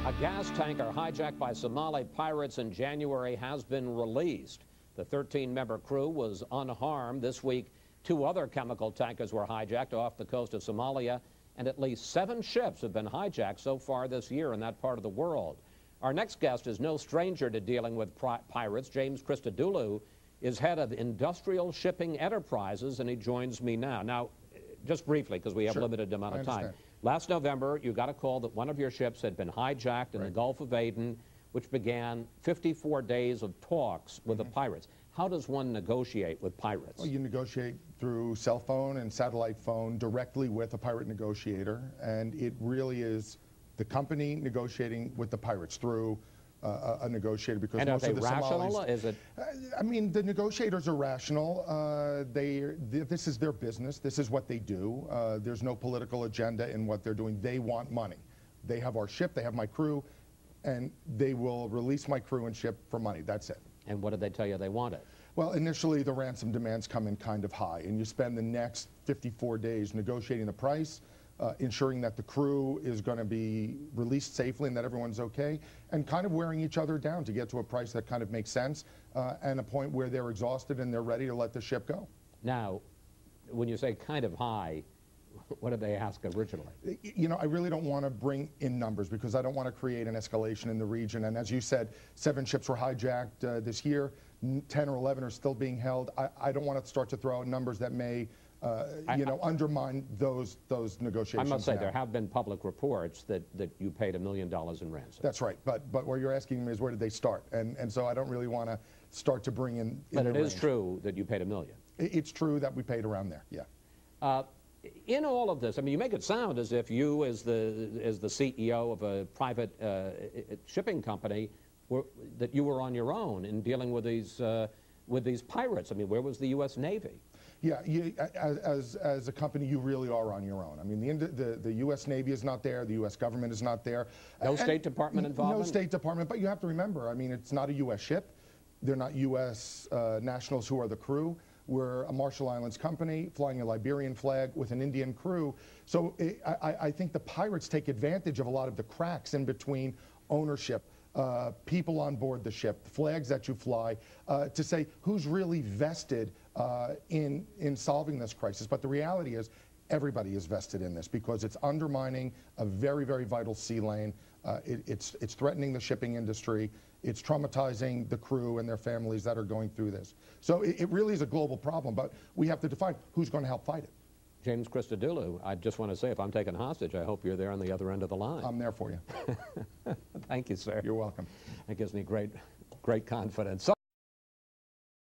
A gas tanker hijacked by Somali pirates in January has been released. The 13-member crew was unharmed. This week, 2 other chemical tankers were hijacked off the coast of Somalia, and at least 7 ships have been hijacked so far this year in that part of the world. Our next guest is no stranger to dealing with pirates. James Christodoulou is head of Industrial Shipping Enterprises, and he joins me now. Now, just briefly, because we have a limited amount of time. Last November, you got a call that one of your ships had been hijacked in the Gulf of Aden, which began 54 days of talks with the pirates. How does one negotiate with pirates? Well, you negotiate through cell phone and satellite phone directly with a pirate negotiator, and it really is the company negotiating with the pirates through a negotiator, because and most are they of the rational? Somalis, Is it? I mean, the negotiators are rational. This is their business. This is what they do. There's no political agenda in what they're doing. They want money. They have our ship. They have my crew, and they will release my crew and ship for money. That's it. And what did they tell you they wanted? Well, initially the ransom demands come in kind of high, and you spend the next 54 days negotiating the price, ensuring that the crew is going to be released safely and that everyone's okay, and kind of wearing each other down to get to a price that kind of makes sense, and a point where they're exhausted and they're ready to let the ship go. Now, when you say kind of high, what did they ask originally? You know, I really don't want to bring in numbers because I don't want to create an escalation in the region. And as you said, 7 ships were hijacked this year. 10 or 11 are still being held. I don't want to start to throw out numbers that may undermine those negotiations. I must say there have been public reports that you paid $1 million in ransom. That's right, but what you're asking me is where did they start, and so I don't really want to start to bring in. But it is true that you paid $1 million. It's true that we paid around there. Yeah. In all of this, I mean, you make it sound as if you, as the CEO of a private shipping company, that you were on your own in dealing with these pirates. I mean, where was the U.S. Navy? Yeah, as a company, you really are on your own. I mean, the U.S. Navy is not there. The U.S. government is not there. No State Department involvement? No State Department, but you have to remember, I mean, it's not a U.S. ship. They're not U.S. nationals who are the crew. We're a Marshall Islands company flying a Liberian flag with an Indian crew. So I think the pirates take advantage of a lot of the cracks in between ownership, people on board the ship, the flags that you fly, to say who's really vested in solving this crisis. But the reality is everybody is vested in this because it's undermining a very, very vital sea lane. It's threatening the shipping industry. It's traumatizing the crew and their families that are going through this. So it really is a global problem, but we have to define who's going to help fight it. James Christodoulou, I just want to say, if I'm taken hostage, I hope you're there on the other end of the line. I'm there for you. Thank you, sir. You're welcome. That gives me great confidence.